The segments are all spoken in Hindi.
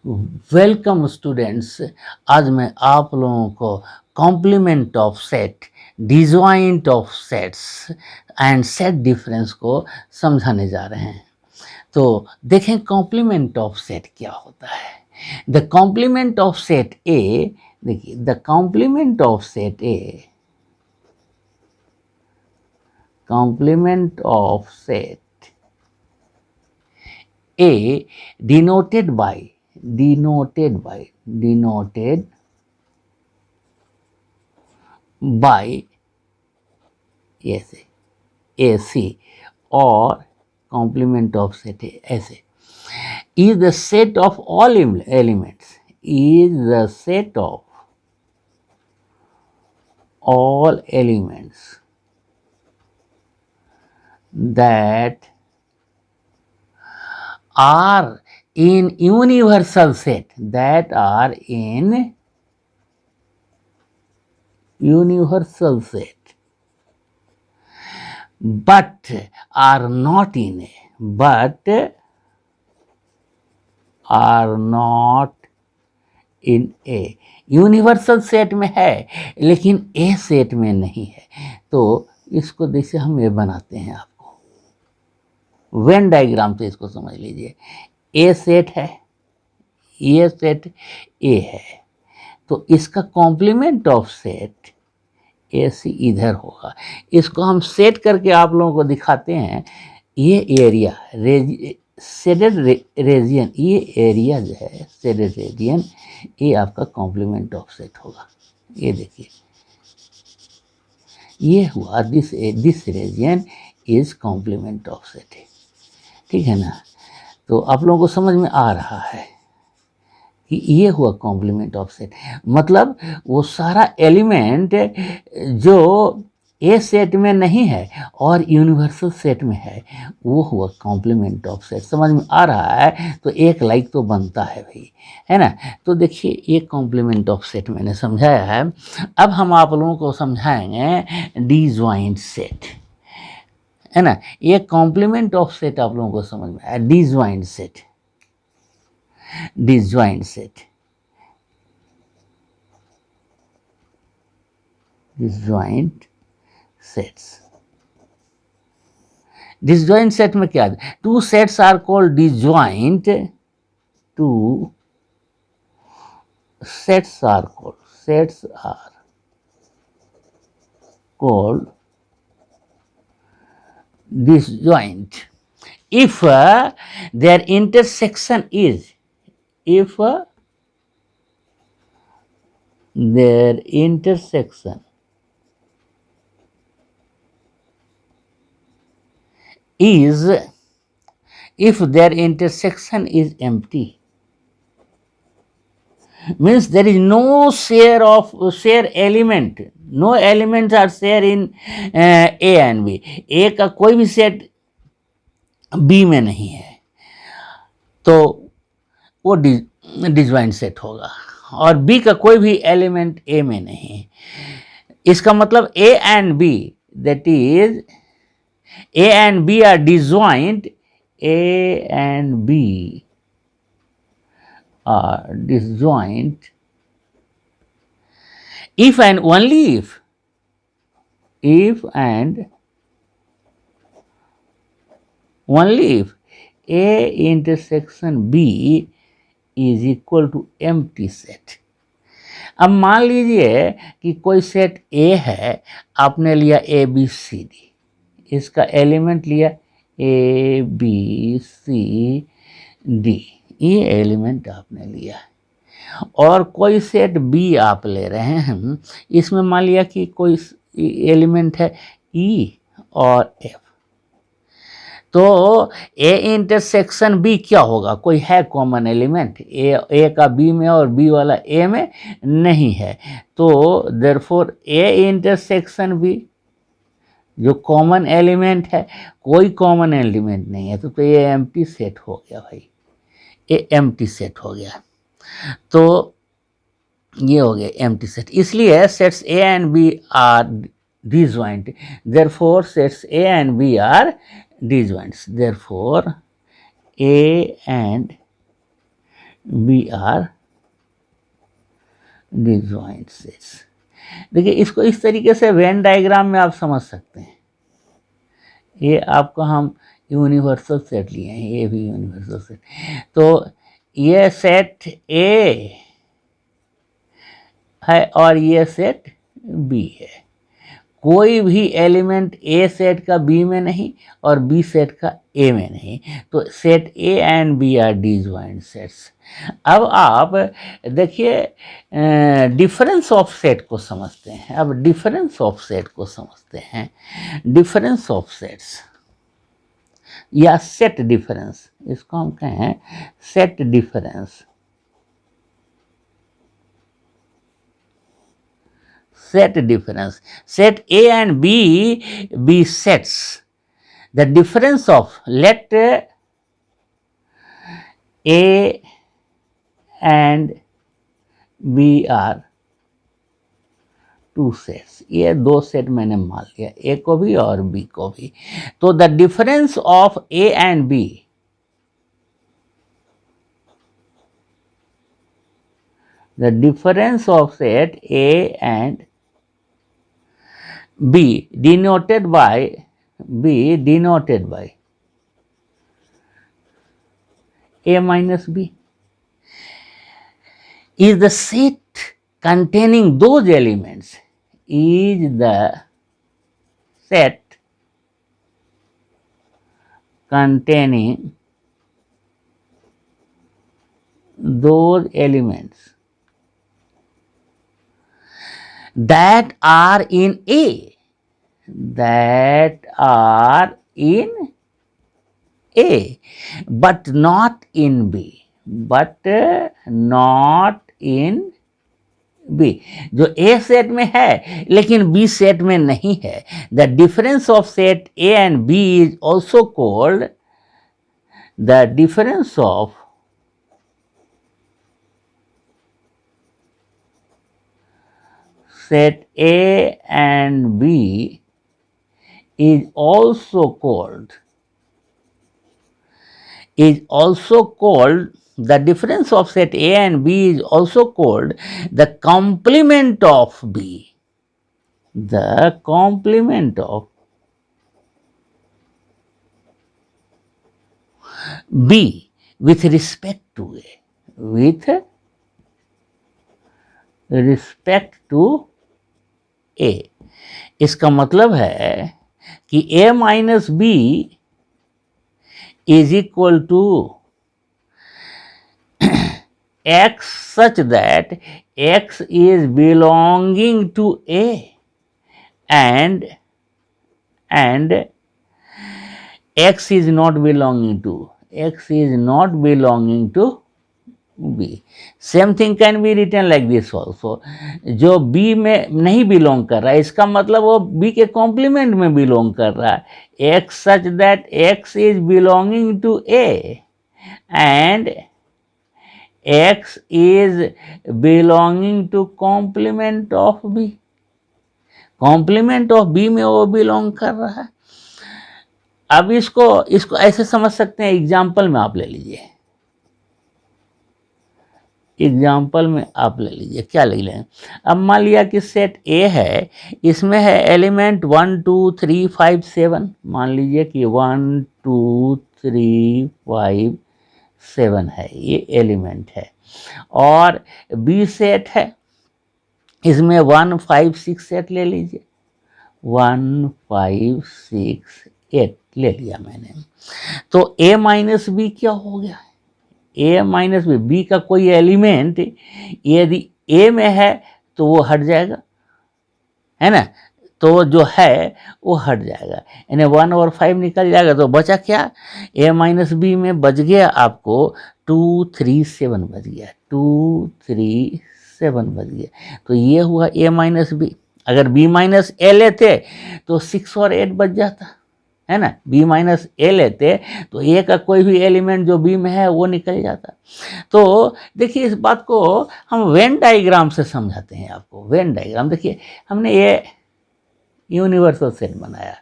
Welcome students. आज मैं आप लोगों को complement of set, disjoint of sets and set difference को समझाने जा रहे हैं। तो देखें कॉम्प्लीमेंट ऑफ सेट क्या होता है। The complement of set A, देखिए the complement of set A, complement of set A denoted by ऐसे AC or complement of set A ऐसे is the set of all elements, is the set of all elements that are in universal set, that are in universal set, but are not in A, but are not in A। Universal set में है लेकिन ए सेट में नहीं है। तो इसको जैसे हम ये बनाते हैं, आपको वेन डायग्राम से इसको समझ लीजिए। ए सेट है, ये सेट ए है, तो इसका कॉम्प्लीमेंट ऑफ सेट ए सी इधर होगा। इसको हम सेट करके आप लोगों को दिखाते हैं। ये एरिया शेडेड रीजन, ये एरिया जो है शेडेड रीजन, ये आपका कॉम्प्लीमेंट ऑफ सेट होगा। ये देखिए, ये हुआ this region is complement of set. ठीक है ना। तो आप लोगों को समझ में आ रहा है कि ये हुआ कॉम्प्लीमेंट ऑफ सेट। मतलब वो सारा एलिमेंट जो ए सेट में नहीं है और यूनिवर्सल सेट में है, वो हुआ कॉम्प्लीमेंट ऑफ सेट। समझ में आ रहा है? तो एक लाइक तो बनता है भाई, है ना। तो देखिए, ये कॉम्प्लीमेंट ऑफ सेट मैंने समझाया है। अब हम आप लोगों को समझाएंगे डिजॉइंट सेट, है ना। ये कॉम्प्लीमेंट ऑफ सेट आप लोगों को समझ में आया। Disjoint set, disjoint set, disjoint sets। disjoint set में क्या है? Two sets are called disjoint, two sets are called disjoint if their intersection is, if their intersection is, if their intersection is empty, means there is no share element, no elements are share in A and B। A का कोई भी सेट B में नहीं है, तो वो डिजॉइंट सेट होगा। और बी का कोई भी एलिमेंट ए में नहीं है। इसका मतलब A and B, that is A and B are disjoint, A and B are disjoint if and only if and only if A intersection B is equal to empty set। अब मान लीजिए कि कोई सेट A है, आपने लिया A B C D, इसका एलिमेंट लिया A B C D, ये एलिमेंट आपने लिया। और कोई सेट B आप ले रहे हैं, इसमें मान लिया कि कोई एलिमेंट है E और F, तो ए इंटरसेक्शन बी क्या होगा? कोई है कॉमन एलिमेंट? ए का बी में और बी वाला ए में नहीं है, तो देयरफॉर ए इंटरसेक्शन बी जो कॉमन एलिमेंट है, कोई कॉमन एलिमेंट नहीं है, तो ये एम्प्टी सेट हो गया भाई, ये एम्प्टी सेट हो गया। तो ये हो गया एम्प्टी सेट। इसलिए sets A and B are disjoint, therefore sets A and B are disjoints, therefore A and B are disjoint sets. देखिए इसको इस तरीके से वेन डायग्राम में आप समझ सकते हैं। ये आपको हम यूनिवर्सल सेट लिए हैं, ये भी यूनिवर्सल सेट। तो ये सेट ए है और ये सेट बी है। कोई भी एलिमेंट ए सेट का बी में नहीं और बी सेट का ए में नहीं, तो set A and B are disjoint sets. अब आप देखिए डिफरेंस ऑफ सेट को समझते हैं। अब डिफरेंस ऑफ सेट को समझते हैं। डिफरेंस ऑफ सेट्स या सेट डिफरेंस, इसको हम कहें set difference. Set difference. Set A and B be sets. The difference of let A and B are two sets. ये दो सेट मैंने मान लिया, ए को भी और बी को भी। तो the difference of A and B, the difference of set A and B denoted by A minus B is the set containing those elements, is the set containing those elements that are in A, but not in B, जो ए सेट में है लेकिन बी सेट में नहीं है। The difference of set A and B is also called the difference of set A and B is also called the difference of set A and B is also called the complement of B. The complement of B with respect to A. With respect to A. इसका मतलब है कि A minus B is equal to X such that X is belonging to A and X is not belonging to B. Same thing can be written like this also. जो B में नहीं बिलोंग कर रहा है, इसका मतलब वो B के कॉम्प्लीमेंट में बिलोंग कर रहा है। X such that X is belonging to A and X is belonging to complement of B. Complement of B में वो बिलोंग कर रहा है। अब इसको ऐसे समझ सकते हैं, एग्जाम्पल में आप ले लीजिए। क्या ले लें। अब मान लिया कि सेट ए है, इसमें है एलिमेंट 1 2 3 5 7। मान लीजिए कि 1 2 3 5 7 है, ये एलिमेंट है। और बी सेट है, इसमें 1 5 6 सेट ले लीजिए। 1 5 6 8 ले लिया मैंने। तो ए माइनस बी क्या हो गया? ए माइनस बी, बी का कोई एलिमेंट यदि ए में है तो वो हट जाएगा, है ना। तो जो है वो हट जाएगा, यानी 1 और 5 निकल जाएगा। तो बचा क्या? ए माइनस बी में बच गया आपको 2 3 7 बच गया, 2 3 7 बच गया। तो ये हुआ ए माइनस बी। अगर बी माइनस ए लेते तो 6 और 8 बच जाता, है ना। बी माइनस ए लेते तो ए का कोई भी एलिमेंट जो बी में है वो निकल जाता। तो देखिए इस बात को हम वेन डायग्राम से समझाते हैं आपको। वेन डायग्राम देखिए, हमने ये यूनिवर्सल सेट बनाया,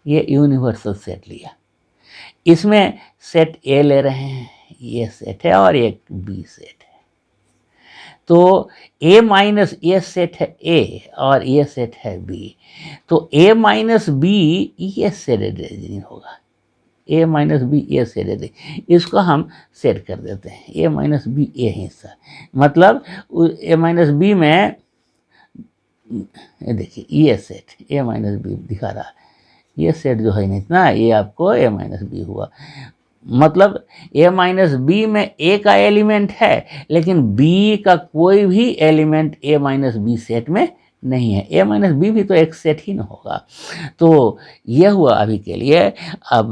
ये यूनिवर्सल सेट लिया, इसमें सेट ए ले रहे हैं, ये सेट है और एक बी सेट है। तो ए माइनस ये सेट है ए और ये सेट है बी, तो ए माइनस बी ये सेडेड रीजनिंग होगा। ए माइनस बी ये सेडेड, इसको हम सेट कर देते हैं। ए माइनस बी ये हिस्सा, मतलब ए माइनस बी में ये देखिए ये सेट ए माइनस बी दिखा रहा, ये सेट जो है इतना, ये आपको ए माइनस बी हुआ। मतलब ए माइनस बी में ए का एलिमेंट है, लेकिन बी का कोई भी एलिमेंट ए माइनस बी सेट में नहीं है। ए माइनस बी भी तो एक सेट ही ना होगा। तो यह हुआ अभी के लिए। अब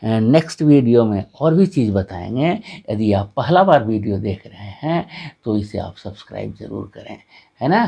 नेक्स्ट वीडियो में और भी चीज़ बताएंगे। यदि आप पहला बार वीडियो देख रहे हैं तो इसे आप सब्सक्राइब ज़रूर करें, है ना।